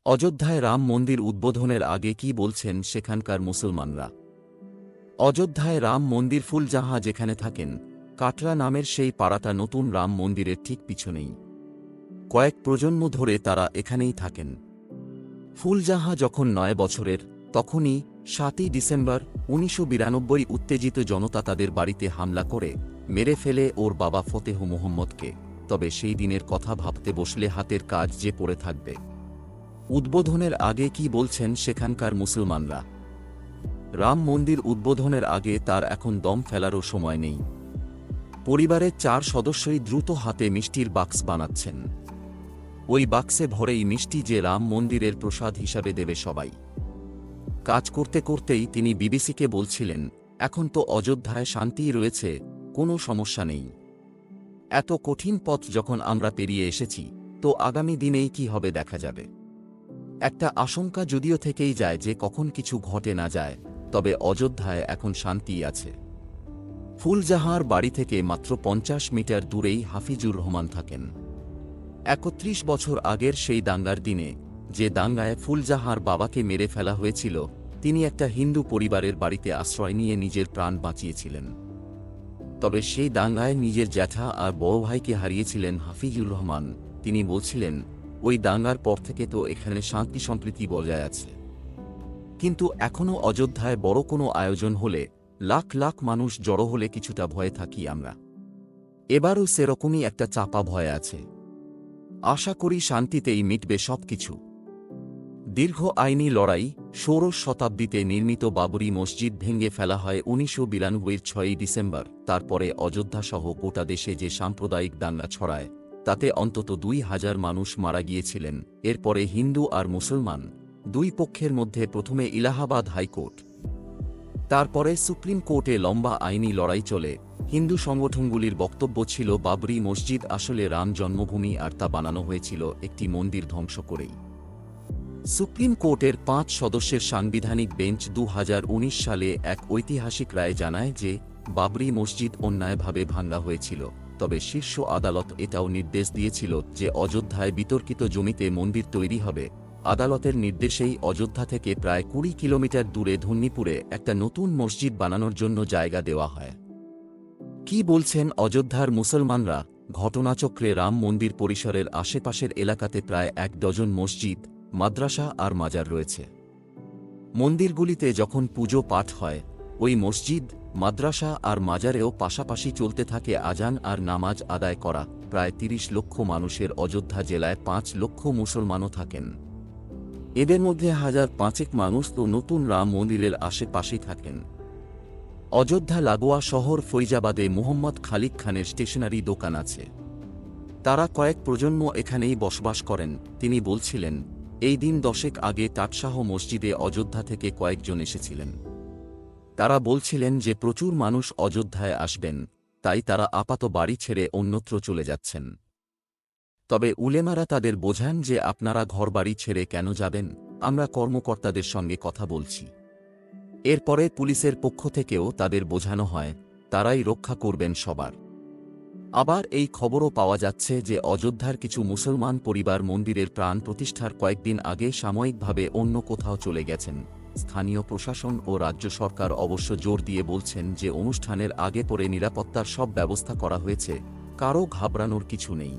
অযোধ্যায় রাম মন্দির উদ্বোধনের আগে কি বলছেন সেখানকার মুসলমানরা। অযোধ্যায় রাম মন্দির ফুলজাহা যেখানে থাকেন, কাটরা নামের সেই পাড়াটা নতুন রাম মন্দিরের ঠিক পিছনেই। কয়েক প্রজন্ম ধরে তারা এখানেই থাকেন। ফুলজাহা যখন 9 বছরের, তখনই 7ই ডিসেম্বর 1992 উত্তেজিত জনতা তাদের বাড়িতে হামলা করে মেরে ফেলে ওর বাবা ফতেহ মুহম্মদকে। তবে সেই দিনের কথা ভাবতে বসলে হাতের কাজ যে পড়ে থাকবে। উদ্বোধনের আগে কি বলছেন সেখানকার মুসলমানরা। রাম মন্দির উদ্বোধনের আগে তার এখন দম ফেলারও সময় নেই। পরিবারের 4 সদস্যই দ্রুত হাতে মিষ্টির বাক্স বানাচ্ছেন। ওই বাক্সে ভরেই মিষ্টি যে রাম মন্দিরের প্রসাদ হিসাবে দেবে সবাই। কাজ করতে করতেই তিনি বিবিসিকে বলছিলেন, এখন তো অযোধ্যায় শান্তিই রয়েছে, কোনো সমস্যা নেই। এত কঠিন পথ যখন আমরা পেরিয়ে এসেছি, তো আগামী দিনেই কি হবে দেখা যাবে। একটা আশঙ্কা যদিও থেকেই যায় যে কখন কিছু ঘটে না যায়, তবে অযোধ্যায় এখন শান্তিই আছে। ফুলজাহার বাড়ি থেকে মাত্র 50 মিটার দূরেই হাফিজুর রহমান থাকেন। 31 বছর আগের সেই দাঙ্গার দিনে, যে দাঙ্গায় ফুলজাহার বাবাকে মেরে ফেলা হয়েছিল, তিনি একটা হিন্দু পরিবারের বাড়িতে আশ্রয় নিয়ে নিজের প্রাণ বাঁচিয়েছিলেন। তবে সেই দাঙ্গায় নিজের জ্যাঠা আর বড় ভাইকে হারিয়েছিলেন হাফিজুর রহমান। তিনি বলছিলেন, ওই দাঙ্গার পর থেকে তো এখানে শান্তি সম্প্রীতি বজায় আছে, কিন্তু এখনও অযোধ্যায় বড় কোনো আয়োজন হলে, লাখ লাখ মানুষ জড়ো হলে কিছুটা ভয়ে থাকি আমরা। এবারও সেরকমই একটা চাপা ভয় আছে। আশা করি শান্তিতেই মিটবে সবকিছু। দীর্ঘ আইনি লড়াই। 16 শতাব্দীতে নির্মিত বাবরি মসজিদ ভেঙে ফেলা হয় 1992-এর 6ই ডিসেম্বর। তারপরে অযোধ্যাসহ গোটা দেশে যে সাম্প্রদায়িক দাঙ্গা ছড়ায়, তাতে অন্তত 2000 মানুষ মারা গিয়েছিলেন। এরপরে হিন্দু আর মুসলমান দুই পক্ষের মধ্যে প্রথমে ইলাহাবাদ হাইকোর্ট, তারপরে সুপ্রিম কোর্টে লম্বা আইনি লড়াই চলে। হিন্দু সংগঠনগুলির বক্তব্য ছিল বাবরি মসজিদ আসলে রাম জন্মভূমি আর তা বানানো হয়েছিল একটি মন্দির ধ্বংস করেই। সুপ্রিম কোর্টের 5 সদস্যের সাংবিধানিক বেঞ্চ 2019 সালে এক ঐতিহাসিক রায় জানায় যে বাবরি মসজিদ অন্যায়ভাবে ভাঙা হয়েছিল। তবে শীর্ষ আদালত এটাও নির্দেশ দিয়েছিল যে অযোধ্যায় বিতর্কিত জমিতে মন্দির তৈরি হবে। আদালতের নির্দেশেই অযোধ্যা থেকে প্রায় 20 কিলোমিটার দূরে ধন্যীপুরে একটা নতুন মসজিদ বানানোর জন্য জায়গা দেওয়া হয়। কি বলছেন অযোধ্যার মুসলমানরা। ঘটনাচক্রে রাম মন্দির পরিসরের আশেপাশের এলাকাতে প্রায় 1 ডজন মসজিদ, মাদ্রাসা আর মাজার রয়েছে। মন্দিরগুলিতে যখন পুজো পাঠ হয়, ওই মসজিদ, মাদ্রাসা আর মাজারেও পাশাপাশি চলতে থাকে আজান আর নামাজ আদায় করা। প্রায় 30 লক্ষ মানুষের অযোধ্যা জেলায় 5 লক্ষ মুসলমানও থাকেন। এদের মধ্যে 1005 মানুষ তো নতুন রাম মন্দিরের আশেপাশেই থাকেন। অযোধ্যা লাগোয়া শহর ফৈজাবাদে মুহম্মদ খালিক খানের স্টেশনারি দোকান আছে। তারা কয়েক প্রজন্ম এখানেই বসবাস করেন। তিনি বলছিলেন, এই দিন 10 আগে টাটশাহ মসজিদে অযোধ্যা থেকে কয়েকজন এসেছিলেন। তারা বলছিলেন যে প্রচুর মানুষ অযোধ্যায় আসবেন, তাই তারা আপাত বাড়ি ছেড়ে অন্যত্র চলে যাচ্ছেন। তবে উলেমারা তাদের বোঝান যে আপনারা ঘরবাড়ি ছেড়ে কেন যাবেন, আমরা কর্মকর্তাদের সঙ্গে কথা বলছি। এরপরে পুলিশের পক্ষ থেকেও তাদের বোঝানো হয়, তারাই রক্ষা করবেন সবার। আবার এই খবরও পাওয়া যাচ্ছে যে অযোধ্যার কিছু মুসলমান পরিবার মন্দিরের প্রাণ প্রতিষ্ঠার কয়েকদিন আগে সাময়িকভাবে অন্য কোথাও চলে গেছেন। স্থানীয় প্রশাসন ও রাজ্য সরকার অবশ্য জোর দিয়ে বলছেন যে অনুষ্ঠানের আগে পরে নিরাপত্তার সব ব্যবস্থা করা হয়েছে, কারও ঘাবড়ানোর কিছু নেই।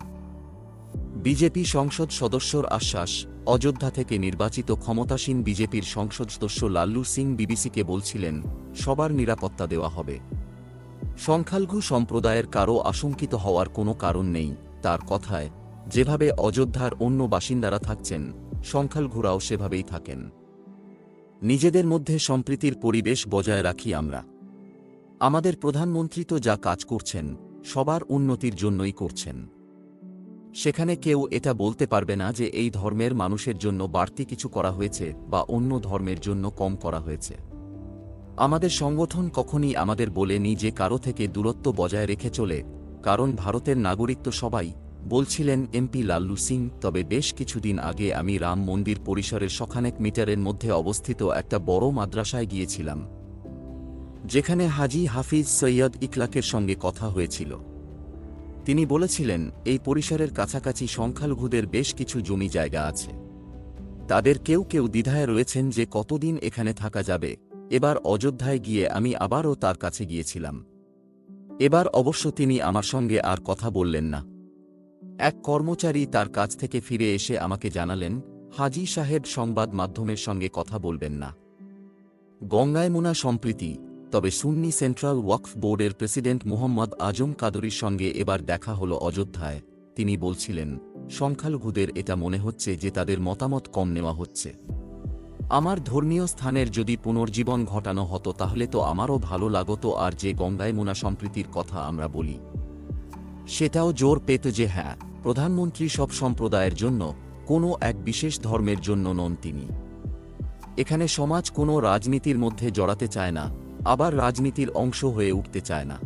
বিজেপি সংসদ সদস্যর আশ্বাস। অযোধ্যা থেকে নির্বাচিত ক্ষমতাসীন বিজেপির সংসদ সদস্য লাল্লু সিং বিবিসিকে বলছিলেন, সবার নিরাপত্তা দেওয়া হবে। সংখ্যালঘু সম্প্রদায়ের কারও আশঙ্কিত হওয়ার কোনো কারণ নেই। তার কথায়, যেভাবে অযোধ্যার অন্য বাসিন্দারা থাকছেন, সংখ্যালঘুরাও সেভাবেই থাকেন। নিজেদের মধ্যে সম্প্রীতির পরিবেশ বজায় রাখি আমরা। আমাদের প্রধানমন্ত্রী তো যা কাজ করছেন, সবার উন্নতির জন্যই করছেন। সেখানে কেউ এটা বলতে পারবে না যে এই ধর্মের মানুষের জন্য বাড়তি কিছু করা হয়েছে বা অন্য ধর্মের জন্য কম করা হয়েছে। আমাদের সংগঠন কখনই আমাদের বলেনি যে কারো থেকে দূরত্ব বজায় রেখে চলে, কারণ ভারতের নাগরিক তো সবাই, বলছিলেন এমপি লাল্লু সিং। তবে বেশ কিছুদিন আগে আমি রাম মন্দির পরিসরের শখানেক মিটারের মধ্যে অবস্থিত একটা বড় মাদ্রাসায় গিয়েছিলাম, যেখানে হাজি হাফিজ সৈয়দ ইকলাকের সঙ্গে কথা হয়েছিল। তিনি বলেছিলেন, এই পরিসরের কাছাকাছি সংখ্যালঘুদের বেশ কিছু জমি জায়গা আছে। তাদের কেউ কেউ দ্বিধায় রয়েছেন যে কতদিন এখানে থাকা যাবে। এবার অযোধ্যায় গিয়ে আমি আবারও তার কাছে গিয়েছিলাম। এবার অবশ্য তিনি আমার সঙ্গে আর কথা বললেন না। এক কর্মচারী তার কাছ থেকে ফিরে এসে আমাকে জানালেন, হাজী সাহেব সংবাদ মাধ্যমের সঙ্গে কথা বলবেন না। গঙ্গায়মুনা সম্প্রীতি, তবে সুন্নি সেন্ট্রাল ওয়াকফ বোর্ডের প্রেসিডেন্ট মুহম্মদ আজম কাদরির সঙ্গে এবার দেখা হলো অযোধ্যায়। তিনি বলছিলেন, সংখ্যালঘুদের এটা মনে হচ্ছে যে তাদের মতামত কম নেওয়া হচ্ছে। আমার ধর্মীয় স্থানের যদি পুনর্জীবন ঘটানো হতো তাহলে তো আমারও ভালো লাগতো, আর যে গঙ্গায়মুনা সম্প্রীতির কথা আমরা বলি সেটাও জোর পেত যে হ্যাঁ, প্রধানমন্ত্রী সব সম্প্রদায়ের জন্য, কোনো এক বিশেষ ধর্মের জন্য নন তিনি। এখানে সমাজ কোনো রাজনীতির মধ্যে জড়াতে চায় না, আবার রাজনীতির অংশ হয়ে উঠতে চায় না।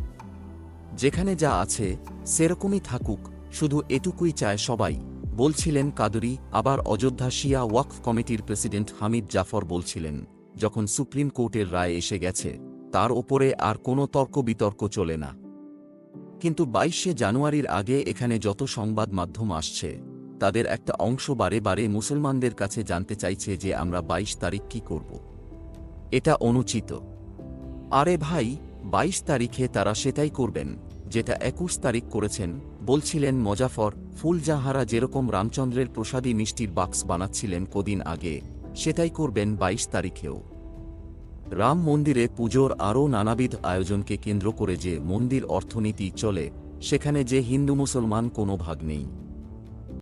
যেখানে যা আছে সেরকমই থাকুক, শুধু এটুকুই চায় সবাই, বলছিলেন কাদরি। আবার অযোধ্যা শিয়া ওয়াকফ কমিটির প্রেসিডেন্ট হামিদ জাফর বলছিলেন, যখন সুপ্রিম কোর্টের রায় এসে গেছে তার ওপরে আর কোনো তর্ক বিতর্ক চলে না। কিন্তু 22শে জানুয়ারির আগে এখানে যত সংবাদ মাধ্যম আসছে তাদের একটা অংশ বারে বারে মুসলমানদের কাছে জানতে চাইছে যে আমরা 22 তারিখ কি করব। এটা অনুচিত। আরে ভাই, 22 তারিখে তারা সেটাই করবেন যেটা 21 তারিখ করেছেন, বলছিলেন মজাফর। ফুলজাহারা যেরকম রামচন্দ্রের প্রসাদী মিষ্টির বাক্স বানাচ্ছিলেন কদিন আগে, সেটাই করবেন 22 তারিখেও। রাম মন্দিরে পুজোর আরও নানাবিধ আয়োজনকে কেন্দ্র করে যে মন্দির অর্থনীতি চলে, সেখানে যে হিন্দু মুসলমান কোনো ভাগ নেই।